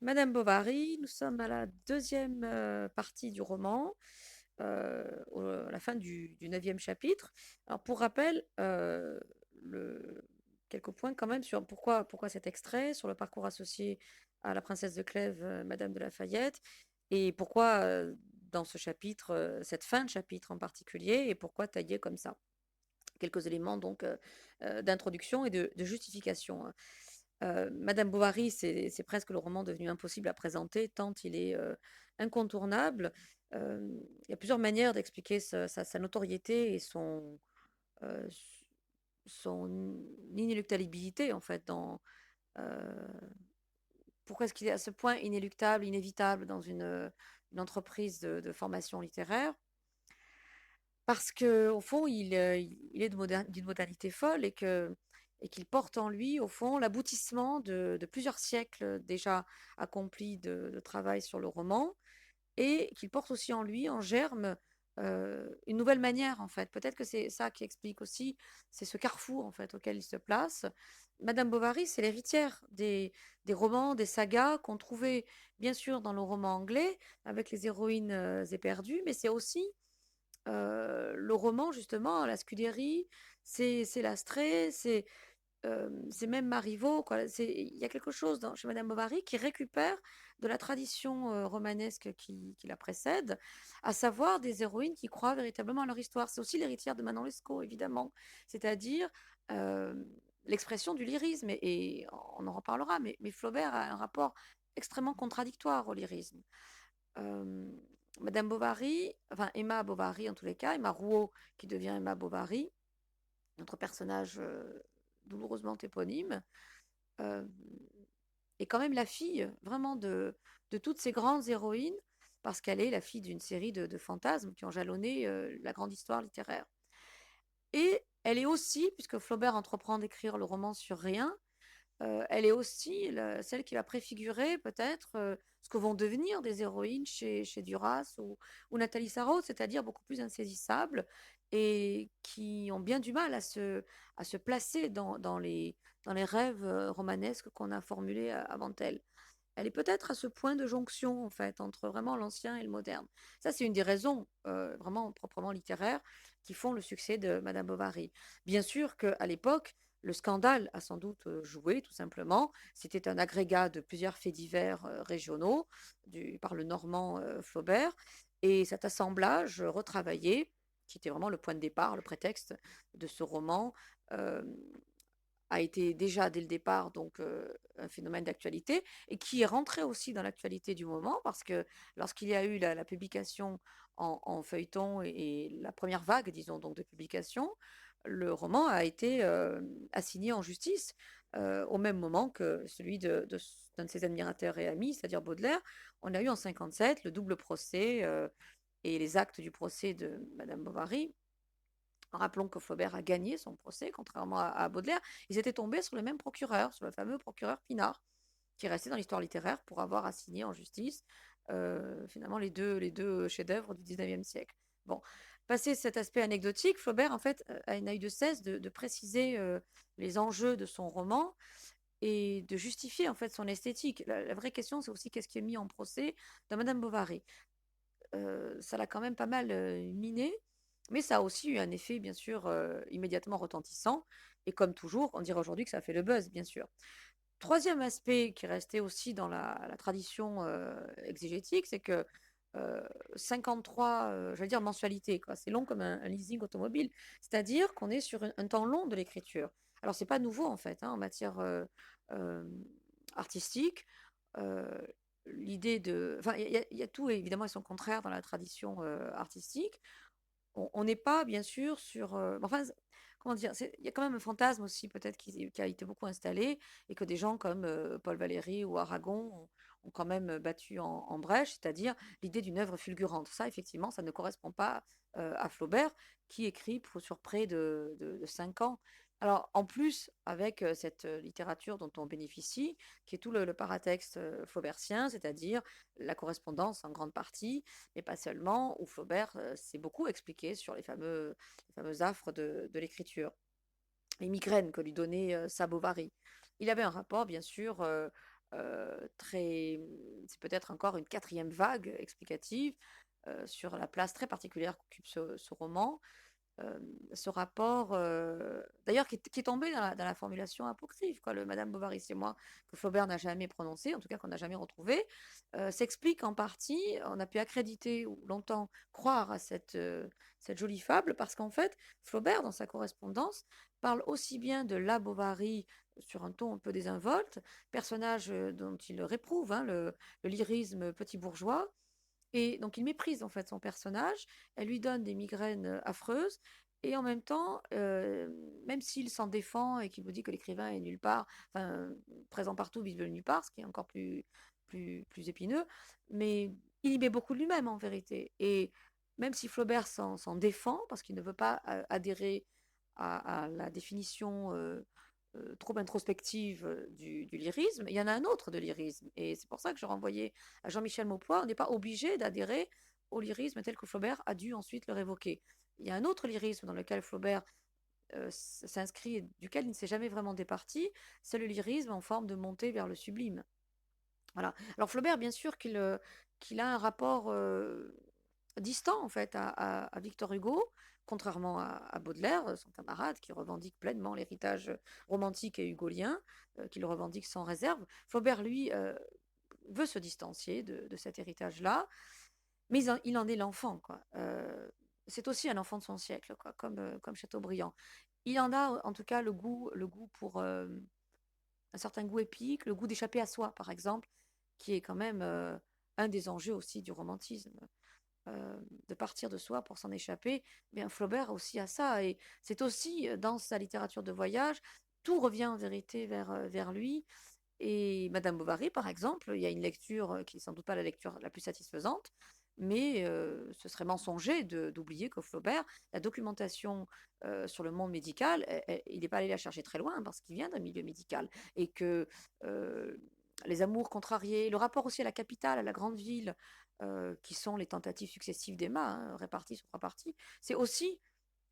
Madame Bovary, nous sommes à la deuxième partie du roman, à la fin du 9e chapitre. Alors pour rappel, le- quelques points quand même sur pourquoi cet extrait, sur le parcours associé à la princesse de Clèves, Madame de Lafayette, et pourquoi dans ce chapitre, cette fin de chapitre en particulier, et pourquoi tailler comme ça. Quelques éléments donc d'introduction et de justification, hein. Madame Bovary, c'est presque le roman devenu impossible à présenter tant il est incontournable. Il y a plusieurs manières d'expliquer sa notoriété et euh, son inéluctabilité, en fait, euh, pourquoi est-ce qu'il est à ce point inéluctable, inévitable dans une entreprise de formation littéraire? Parce que au fond, il est d'une modernité folle et qu'il porte en lui, au fond, l'aboutissement de plusieurs siècles déjà accomplis de travail sur le roman et qu'il porte aussi en lui, en germe, une nouvelle manière, en fait. Peut-être que c'est ça qui explique aussi, c'est ce carrefour, en fait, auquel il se place. Madame Bovary, c'est l'héritière des romans, des sagas qu'on trouvait, bien sûr, dans le roman anglais, avec les héroïnes éperdues, mais c'est aussi le roman justement, la Scudéry, c'est l'Astrée, c'est même Marivaux, quoi. Il y a quelque chose chez Madame Bovary qui récupère de la tradition romanesque qui la précède, à savoir des héroïnes qui croient véritablement à leur histoire. C'est aussi l'héritière de Manon Lescaut, évidemment, c'est-à-dire euh, l'expression du lyrisme, et on en reparlera, mais Flaubert a un rapport extrêmement contradictoire au lyrisme. Euh, Madame Bovary, enfin Emma Bovary en tous les cas, Emma Rouault qui devient Emma Bovary, notre personnage douloureusement éponyme, euh, est quand même la fille vraiment de toutes ces grandes héroïnes, parce qu'elle est la fille d'une série de fantasmes qui ont jalonné la grande histoire littéraire. Et elle est aussi, puisque Flaubert entreprend d'écrire le roman sur rien, elle est aussi celle qui va préfigurer peut-être ce que vont devenir des héroïnes chez Duras ou Nathalie Sarraute, c'est-à-dire beaucoup plus insaisissables et qui ont bien du mal à se placer dans les rêves romanesques qu'on a formulés avant elle. Elle est peut-être à ce point de jonction, en fait, entre vraiment l'ancien et le moderne. Ça, c'est une des raisons vraiment proprement littéraires qui font le succès de Madame Bovary. Bien sûr qu'à l'époque, le scandale a sans doute joué, tout simplement. C'était un agrégat de plusieurs faits divers régionaux par le Normand Flaubert. Et cet assemblage retravaillé, qui était vraiment le point de départ, le prétexte de ce roman, euh, a été déjà dès le départ donc un phénomène d'actualité et qui est rentré aussi dans l'actualité du moment parce que lorsqu'il y a eu la publication en feuilleton et la première vague, disons donc de publication, le roman a été assigné en justice au même moment que celui d'un de ses admirateurs et amis, c'est-à-dire Baudelaire. On a eu en 57 le double procès et les actes du procès de Madame Bovary. Rappelons que Flaubert a gagné son procès, contrairement à Baudelaire. Ils étaient tombés sur le même procureur, sur le fameux procureur Pinard, qui est resté dans l'histoire littéraire pour avoir assigné en justice finalement les deux chefs-d'œuvre du 19e siècle. Bon, passé cet aspect anecdotique, Flaubert en fait n'a eu de cesse de préciser les enjeux de son roman et de justifier en fait son esthétique. La vraie question, c'est aussi qu'est-ce qui est mis en procès dans Madame Bovary. Ça l'a quand même pas mal miné, mais ça a aussi eu un effet, bien sûr, immédiatement retentissant. Et comme toujours, on dirait aujourd'hui que ça a fait le buzz, bien sûr. Troisième aspect qui restait aussi dans la tradition exégétique, c'est que 53, j'allais dire mensualités, quoi. C'est long comme un leasing automobile. C'est-à-dire qu'on est sur un temps long de l'écriture. Alors, c'est pas nouveau, en fait, hein, en matière euh, artistique. Euh, L'idée de... Enfin, il y a tout, évidemment, et son contraire dans la tradition artistique. On n'est pas, bien sûr, sur... enfin, comment dire, il y a quand même un fantasme aussi, peut-être, qui a été beaucoup installé, et que des gens comme Paul Valéry ou Aragon ont quand même battu en brèche, c'est-à-dire l'idée d'une œuvre fulgurante. Ça, effectivement, ça ne correspond pas à Flaubert, qui écrit sur près de 5 ans. Alors, en plus, avec cette littérature dont on bénéficie, qui est tout le paratexte flaubertien, c'est-à-dire la correspondance en grande partie, mais pas seulement, où Flaubert s'est beaucoup expliqué sur les fameux affres de l'écriture, les migraines que lui donnait sa Bovary. Il avait un rapport, bien sûr, c'est peut-être encore une quatrième vague explicative sur la place très particulière qu'occupe ce roman. Ce rapport, d'ailleurs, qui est tombé dans la formulation apocryphe, quoi, le Madame Bovary, c'est moi, que Flaubert n'a jamais prononcé, en tout cas qu'on n'a jamais retrouvé, s'explique en partie, on a pu accréditer ou longtemps croire à cette jolie fable, parce qu'en fait, Flaubert, dans sa correspondance, parle aussi bien de la Bovary sur un ton un peu désinvolte, personnage dont il réprouve hein, le lyrisme petit bourgeois, et donc il méprise en fait son personnage, elle lui donne des migraines affreuses, et en même temps, même s'il s'en défend et qu'il vous dit que l'écrivain est nulle part, enfin, présent partout, visible nulle part, ce qui est encore plus épineux, mais il y met beaucoup de lui-même en vérité. Et même si Flaubert s'en défend, parce qu'il ne veut pas adhérer à la définition trop introspective du lyrisme, il y en a un autre de lyrisme. Et c'est pour ça que je renvoyais à Jean-Michel Maupoy, on n'est pas obligé d'adhérer au lyrisme tel que Flaubert a dû ensuite le révoquer. Il y a un autre lyrisme dans lequel Flaubert s'inscrit et duquel il ne s'est jamais vraiment départi, c'est le lyrisme en forme de montée vers le sublime. Voilà. Alors Flaubert, bien sûr qu'il a un rapport distant en fait à Victor Hugo, contrairement à Baudelaire, son camarade, qui revendique pleinement l'héritage romantique et hugolien, qui le revendique sans réserve. Flaubert, lui, veut se distancier de cet héritage-là, mais il en est l'enfant, quoi. C'est aussi un enfant de son siècle, quoi, comme Chateaubriand. Il en a en tout cas le goût pour un certain goût épique, le goût d'échapper à soi, par exemple, qui est quand même un des enjeux aussi du romantisme, de partir de soi pour s'en échapper. Bien, Flaubert aussi a ça, et c'est aussi dans sa littérature de voyage, tout revient en vérité vers lui. Et Madame Bovary, par exemple, il y a une lecture qui n'est sans doute pas la lecture la plus satisfaisante, mais ce serait mensonger d'oublier que Flaubert, la documentation sur le monde médical, il n'est pas allé la chercher très loin parce qu'il vient d'un milieu médical, et que euh, les amours contrariés, le rapport aussi à la capitale, à la grande ville, qui sont les tentatives successives d'Emma, hein, réparties sur trois parties, c'est aussi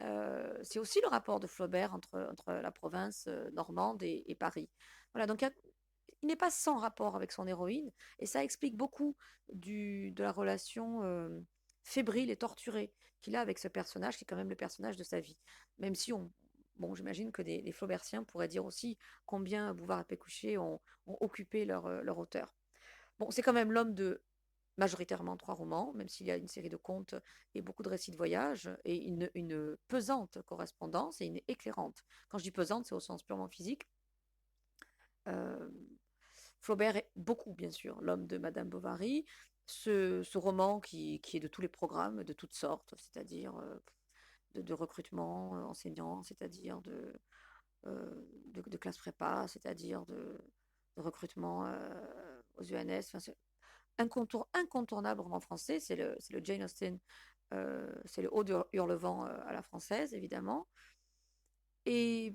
le rapport de Flaubert entre la province normande et Paris. Voilà, donc il n'est pas sans rapport avec son héroïne, et ça explique beaucoup de la relation fébrile et torturée qu'il a avec ce personnage, qui est quand même le personnage de sa vie. Même si bon, j'imagine que les Flaubertiens pourraient dire aussi combien Bouvard et Pécuchet ont occupé leur auteur. Bon, c'est quand même l'homme de majoritairement 3 romans, même s'il y a une série de contes et beaucoup de récits de voyage, et une pesante correspondance et une éclairante. Quand je dis pesante, c'est au sens purement physique. Euh, Flaubert est beaucoup, bien sûr, l'homme de Madame Bovary. Ce roman qui est de tous les programmes, de toutes sortes, c'est-à-dire de recrutement enseignant, c'est-à-dire de classe prépa, c'est-à-dire de recrutement aux UNS. Enfin, c'est incontournable roman français, c'est le Jane Austen, c'est le Haut Hurlevent à la française, évidemment. Et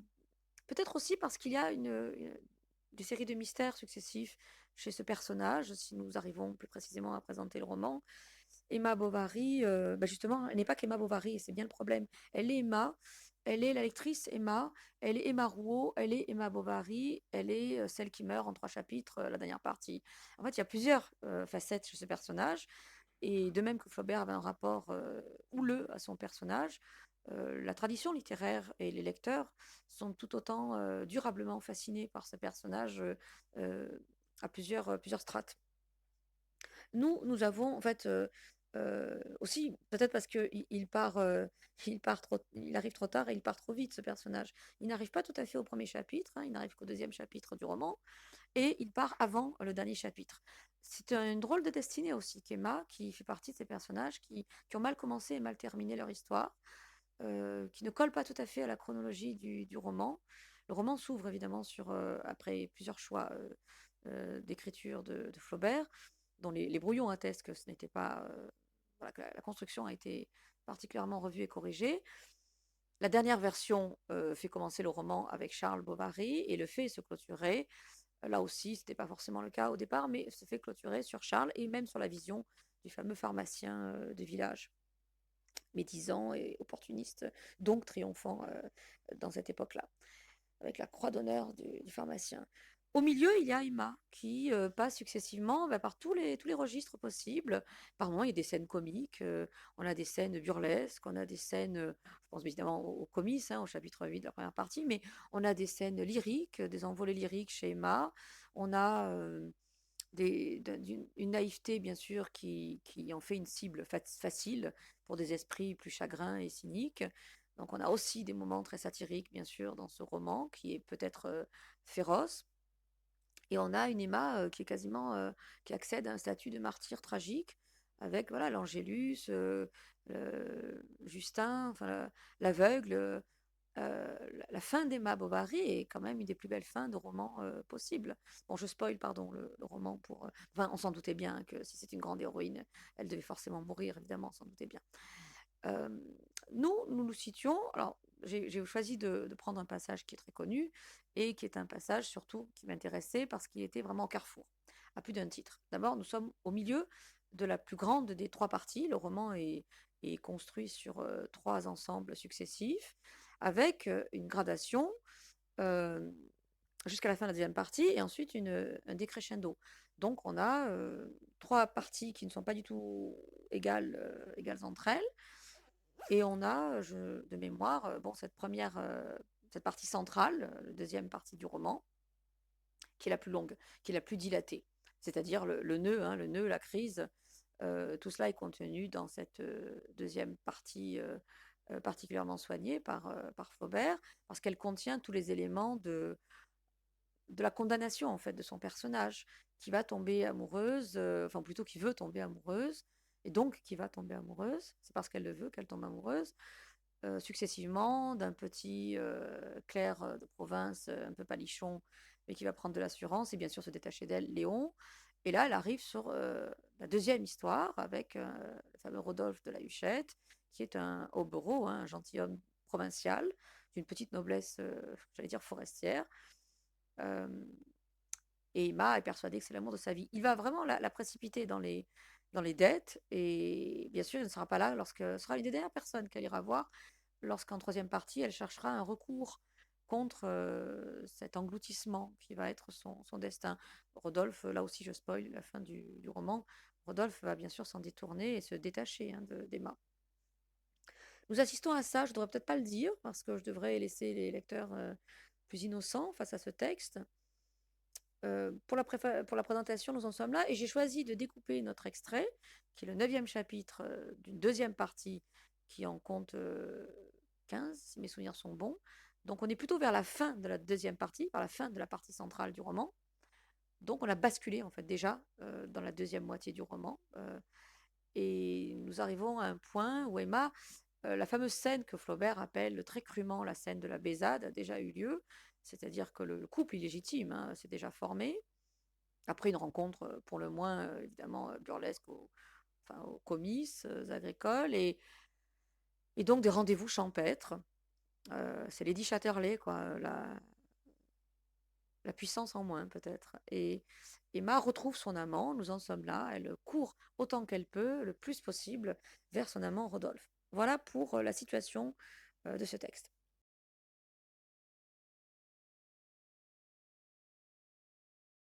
peut-être aussi parce qu'il y a des séries de mystères successifs chez ce personnage, si nous arrivons plus précisément à présenter le roman. Emma Bovary, justement, elle n'est pas qu'Emma Bovary, et c'est bien le problème. Elle est Emma, elle est la lectrice Emma, elle est Emma Rouault, elle est Emma Bovary, elle est celle qui meurt en 3 chapitres, la dernière partie. En fait, il y a plusieurs facettes chez ce personnage, et de même que Flaubert avait un rapport houleux à son personnage, la tradition littéraire et les lecteurs sont tout autant durablement fascinés par ce personnage euh, à plusieurs strates. Nous avons en fait aussi, peut-être parce qu'il part, il arrive trop tard et il part trop vite, ce personnage. Il n'arrive pas tout à fait au premier chapitre, hein, il n'arrive qu'au deuxième chapitre du roman, et il part avant le dernier chapitre. C'est une drôle de destinée aussi qu'Emma, qui fait partie de ces personnages qui ont mal commencé et mal terminé leur histoire, qui ne collent pas tout à fait à la chronologie du roman. Le roman s'ouvre évidemment après plusieurs choix d'écriture de Flaubert, dont les brouillons attestent que ce n'était pas. Voilà, que la construction a été particulièrement revue et corrigée. La dernière version fait commencer le roman avec Charles Bovary et le fait se clôturer. Là aussi, ce n'était pas forcément le cas au départ, mais se fait clôturer sur Charles et même sur la vision du fameux pharmacien de village, médisant et opportuniste, donc triomphant dans cette époque-là, avec la croix d'honneur du pharmacien. Au milieu, il y a Emma qui passe successivement par tous les registres possibles. Par moments, il y a des scènes comiques, on a des scènes burlesques, on a des scènes, je pense évidemment aux comices, hein, au chapitre 8 de la première partie, mais on a des scènes lyriques, des envolées lyriques chez Emma. On a une naïveté, bien sûr, qui en fait une cible facile pour des esprits plus chagrins et cyniques. Donc on a aussi des moments très satiriques, bien sûr, dans ce roman, qui est peut-être féroce. Et on a une Emma qui est quasiment, qui accède à un statut de martyr tragique, avec voilà l'Angélus, Justin, enfin l'aveugle. La fin d'Emma Bovary est quand même une des plus belles fins de roman possibles. Bon, je spoil, pardon, le roman pour. Enfin, on s'en doutait bien que si c'est une grande héroïne, elle devait forcément mourir, évidemment, on s'en doutait bien. Euh, nous situons. Alors, j'ai choisi de prendre un passage qui est très connu et qui est un passage surtout qui m'intéressait parce qu'il était vraiment au carrefour, à plus d'un titre. D'abord, nous sommes au milieu de la plus grande des trois parties. Le roman est construit sur trois ensembles successifs avec une gradation euh, jusqu'à la fin de la deuxième partie et ensuite un décrescendo. Donc, on a trois parties qui ne sont pas du tout égales entre elles et on a, de mémoire, bon, cette partie centrale, la deuxième partie du roman, qui est la plus longue, qui est la plus dilatée. C'est-à-dire le nœud, hein, le nœud, la crise, tout cela est contenu dans cette deuxième partie particulièrement soignée par Flaubert, parce qu'elle contient tous les éléments de la condamnation en fait de son personnage, qui va tomber amoureuse, enfin plutôt qui veut tomber amoureuse, et donc qui va tomber amoureuse. C'est parce qu'elle le veut qu'elle tombe amoureuse successivement d'un petit clerc de province un peu palichon, mais qui va prendre de l'assurance et bien sûr se détacher d'elle, Léon. Et là, elle arrive sur la deuxième histoire avec le fameux Rodolphe de la Huchette, qui est un hobereau, hein, un gentilhomme provincial, d'une petite noblesse, j'allais dire forestière. Euh, et Emma est persuadée que c'est l'amour de sa vie. Il va vraiment la précipiter dans les dettes, et bien sûr, il ne sera pas là ce sera une des dernières personnes qu'elle ira voir lorsqu'en troisième partie, elle cherchera un recours contre cet engloutissement qui va être son destin. Rodolphe, là aussi je spoil la fin du roman, Rodolphe va bien sûr s'en détourner et se détacher hein, d'Emma. Nous assistons à ça, je ne devrais peut-être pas le dire, parce que je devrais laisser les lecteurs plus innocents face à ce texte. Pour la présentation, nous en sommes là, et j'ai choisi de découper notre extrait, qui est le 9e chapitre d'une deuxième partie, qui en compte 15, si mes souvenirs sont bons. Donc on est plutôt vers la fin de la deuxième partie, par la fin de la partie centrale du roman. Donc on a basculé en fait déjà dans la deuxième moitié du roman. Et nous arrivons à un point où Emma, la fameuse scène que Flaubert appelle très crûment la scène de la Bézade, a déjà eu lieu, c'est-à-dire que le couple illégitime hein, s'est déjà formé, après une rencontre pour le moins évidemment burlesque enfin, aux comices agricoles, et donc des rendez-vous champêtres. C'est Lady Chatterley, quoi, la puissance en moins peut-être. Et Emma retrouve son amant, nous en sommes là, elle court autant qu'elle peut, le plus possible, vers son amant Rodolphe. Voilà pour la situation de ce texte.